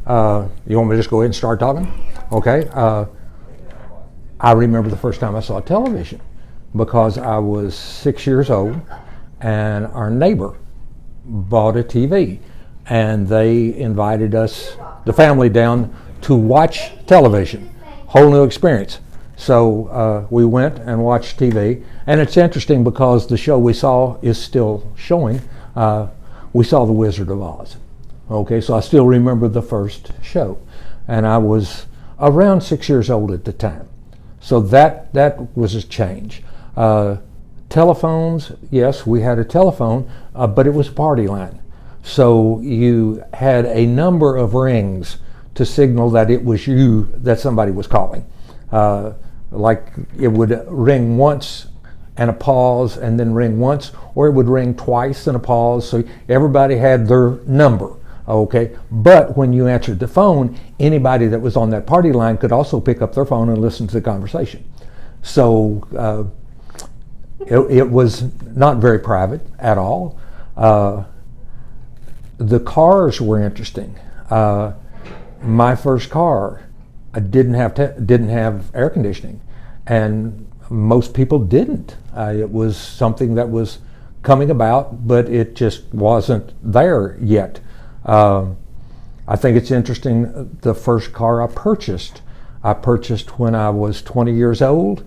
You want me to just go ahead and start talking? Okay. I remember the first time I saw television because I was 6 years old and our neighbor bought a TV and they invited us, the family, down to watch television. Whole new experience. So we went and watched TV, and it's interesting because the show we saw is still showing. We saw The Wizard of Oz. Okay, so I still remember the first show, and I was around 6 years old at the time. So that was a change. Telephones, yes, we had a telephone, but it was a party line. So you had a number of rings to signal that it was you that somebody was calling. Like it would ring once and a pause and then ring once, or it would ring twice and a pause. So everybody had their number. Okay, but when you answered the phone, anybody that was on that party line could also pick up their phone and listen to the conversation. So it was not very private at all. The cars were interesting. My first car didn't have air conditioning, and most people didn't. It was something that was coming about, but it just wasn't there yet. I think it's interesting, the first car I purchased when I was 20 years old.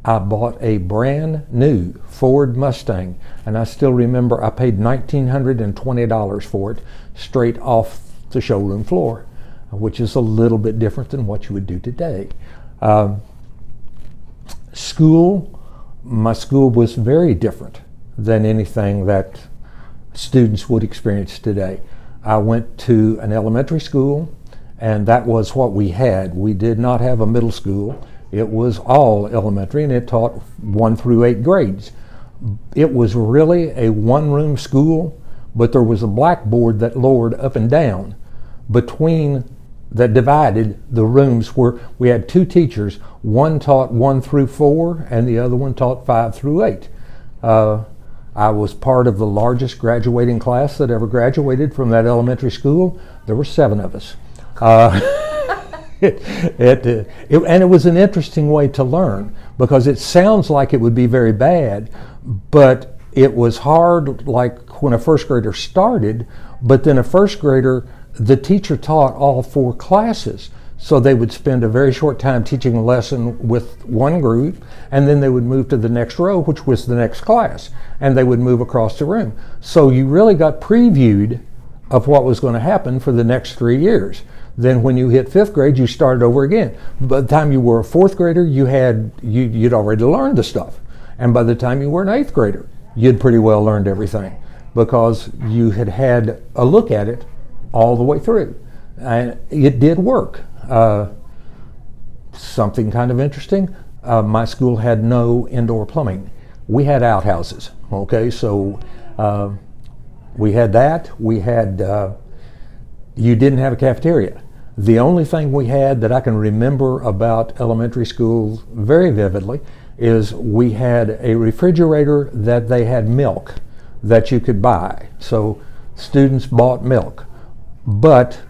I bought a brand new Ford Mustang, and I still remember I paid $1,920 for it straight off the showroom floor, which is a little bit different than what you would do today. My school was very different than anything that students would experience today. I went to an elementary school, and that was what we had. We did not have a middle school. It was all elementary, and it taught 1 through 8 grades. It was really a one-room school, but there was a blackboard that lowered up and down that divided the rooms, where we had 2 teachers. One taught 1 through 4, and the other one taught 5 through 8. I was part of the largest graduating class that ever graduated from that elementary school. There were 7 of us. And it was an interesting way to learn, because it sounds like it would be very bad, but it was hard, like when a first grader started, but then a first grader, the teacher taught all 4 classes. So they would spend a very short time teaching a lesson with one group, and then they would move to the next row, which was the next class, and they would move across the room. So you really got previewed of what was going to happen for the next 3 years. Then when you hit 5th grade, you started over again. By the time you were a 4th grader, you'd already learned the stuff. And by the time you were an 8th grader, you'd pretty well learned everything, because you had a look at it all the way through. And it did work. Something kind of interesting, my school had no indoor plumbing. We had outhouses, okay? So we had that. You didn't have a cafeteria. The only thing we had that I can remember about elementary school very vividly is we had a refrigerator that they had milk that you could buy. So students bought milk. But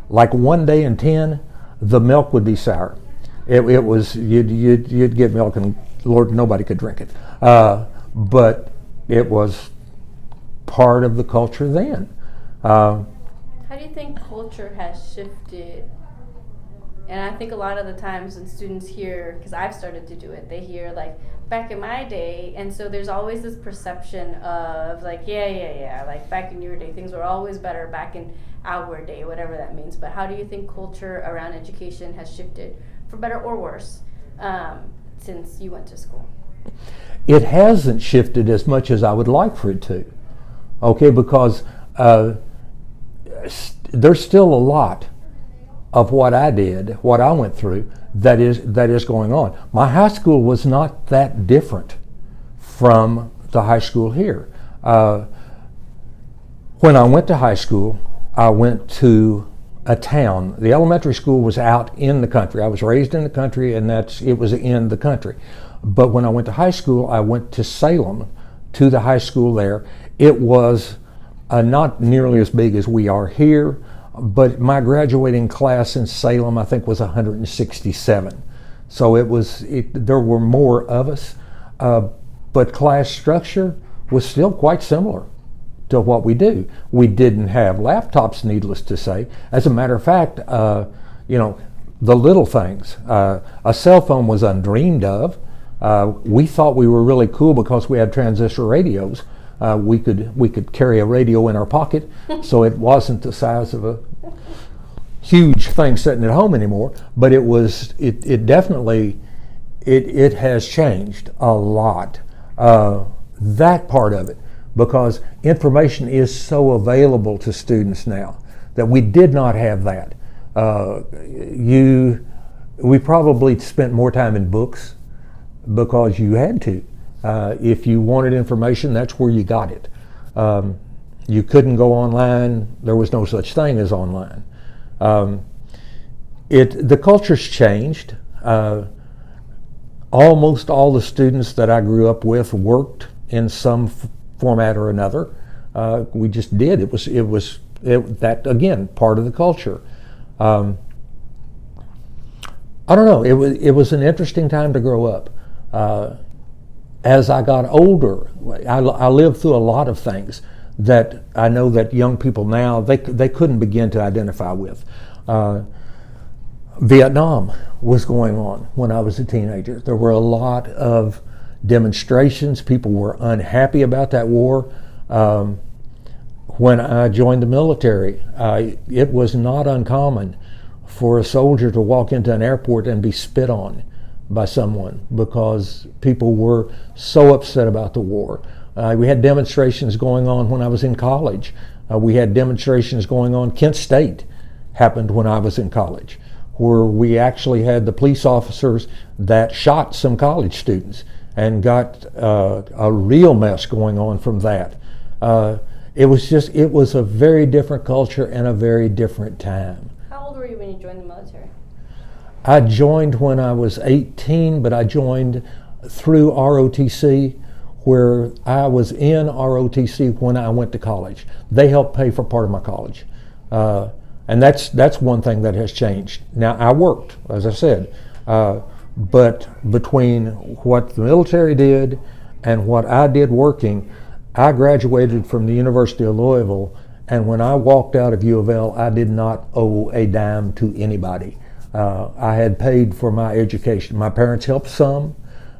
like one day in 10, the milk would be sour. It was, you'd get milk and Lord, nobody could drink it. But it was part of the culture then. How do you think culture has shifted? And I think a lot of the times when students hear, because I've started to do it, they hear like back in my day, and so there's always this perception of like, yeah, like back in your day, things were always better back in our day, whatever that means. But how do you think culture around education has shifted, for better or worse, since you went to school? It hasn't shifted as much as I would like for it to, okay, because there's still a lot of what I did, what I went through, that is going on. My high school was not that different from the high school here. When I went to high school, I went to a town. The elementary school was out in the country. I was raised in the country, and it was in the country. But when I went to high school, I went to Salem, to the high school there. It was not nearly as big as we are here, but my graduating class in Salem, I think, was 167. So there were more of us, but class structure was still quite similar to what we do. We didn't have laptops, needless to say. As a matter of fact, the little things. A cell phone was undreamed of. We thought we were really cool because we had transistor radios. We could carry a radio in our pocket, so it wasn't the size of a huge thing sitting at home anymore. But it definitely has changed a lot. That part of it, because information is so available to students now that we did not have that. We probably spent more time in books because you had to. If you wanted information, that's where you got it. You couldn't go online. There was no such thing as online. The culture's changed. Almost all the students that I grew up with worked in some format or another. We just did. It was that, again, part of the culture. I don't know. It was an interesting time to grow up. As I got older, I lived through a lot of things that I know that young people now they couldn't begin to identify with. Vietnam was going on when I was a teenager. There were a lot of demonstrations. People were unhappy about that war. When I joined the military, it was not uncommon for a soldier to walk into an airport and be spit on by someone because people were so upset about the war. We had demonstrations going on when I was in college. We had demonstrations going on. Kent State happened when I was in college, where we actually had the police officers that shot some college students and got a real mess going on from that. It was a very different culture and a very different time. How old were you when you joined the military? I joined when I was 18, but I joined through ROTC, where I was in ROTC when I went to college. They helped pay for part of my college. And that's one thing that has changed. Now, I worked, as I said, but between what the military did and what I did working, I graduated from the University of Louisville, and when I walked out of U of L, I did not owe a dime to anybody. I had paid for my education. My parents helped some,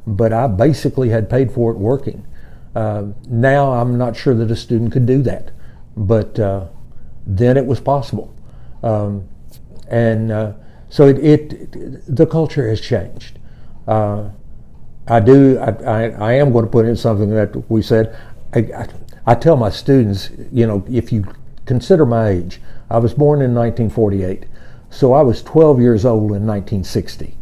but I basically had paid for it working. Now I'm not sure that a student could do that, but then it was possible. So the culture has changed. I am going to put in something that we said. I tell my students, if you consider my age, I was born in 1948, so I was 12 years old in 1960.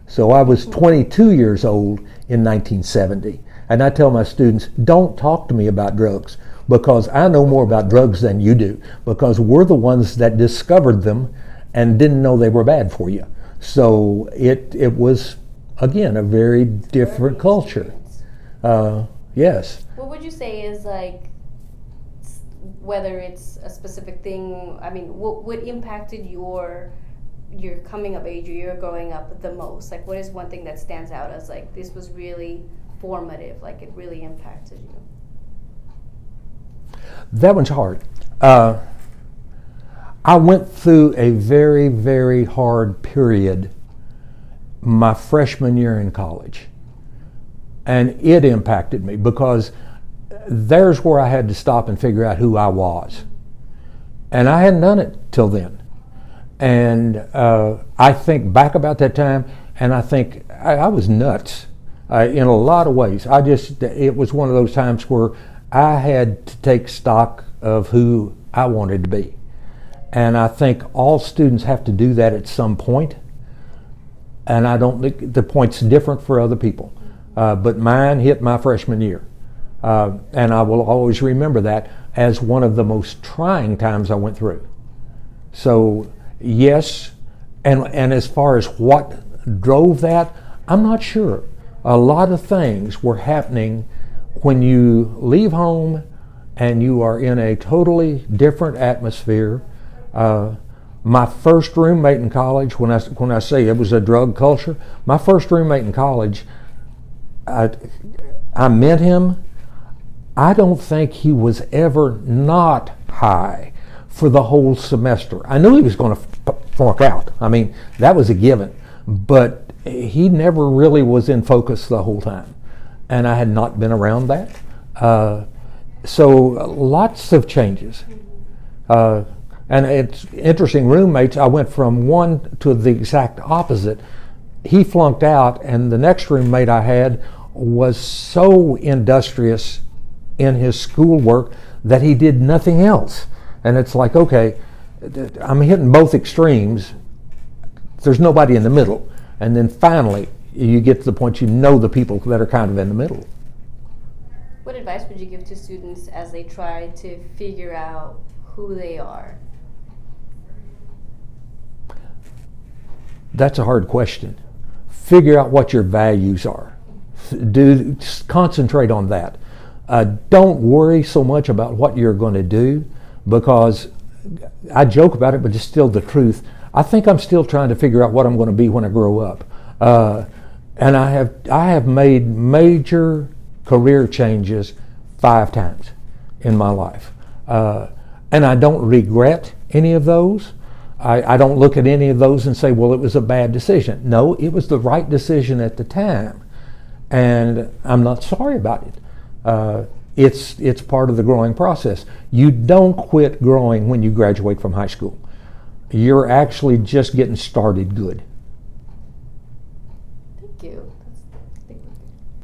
So I was 22 years old in 1970. And I tell my students, don't talk to me about drugs, because I know more about drugs than you do, because we're the ones that discovered them and didn't know they were bad for you. So it was, again, a very different culture. Yes. What would you say is, like, whether it's a specific thing, I mean, what impacted your coming of age or your growing up the most? Like, what is one thing that stands out as, like, this was really formative, like it really impacted you? That one's hard. I went through a very, very hard period my freshman year in college. And it impacted me because there's where I had to stop and figure out who I was. And I hadn't done it till then. And I think back about that time, and I think I was nuts in a lot of ways. It was one of those times where I had to take stock of who I wanted to be. And I think all students have to do that at some point. And I don't think the point's different for other people. But mine hit my freshman year. And I will always remember that as one of the most trying times I went through. So, yes, and as far as what drove that, I'm not sure. A lot of things were happening when you leave home and you are in a totally different atmosphere. My first roommate in college, when I say it was a drug culture, my first roommate in college, I met him. I don't think he was ever not high for the whole semester. I knew he was going to flunk out. I mean, that was a given. But he never really was in focus the whole time. And I had not been around that. So lots of changes. And it's interesting, roommates, I went from one to the exact opposite. He flunked out, and the next roommate I had was so industrious in his schoolwork that he did nothing else. And it's like, okay, I'm hitting both extremes. There's nobody in the middle. And then finally, you get to the point you know the people that are kind of in the middle. What advice would you give to students as they try to figure out who they are? That's a hard question. Figure out what your values are. Concentrate on that. Don't worry so much about what you're going to do, because I joke about it, but it's still the truth. I think I'm still trying to figure out what I'm going to be when I grow up. And I have made major career changes 5 times in my life. And I don't regret any of those. I don't look at any of those and say, well, it was a bad decision. No, it was the right decision at the time. And I'm not sorry about it. It's part of the growing process. You don't quit growing when you graduate from high school. You're actually just getting started good.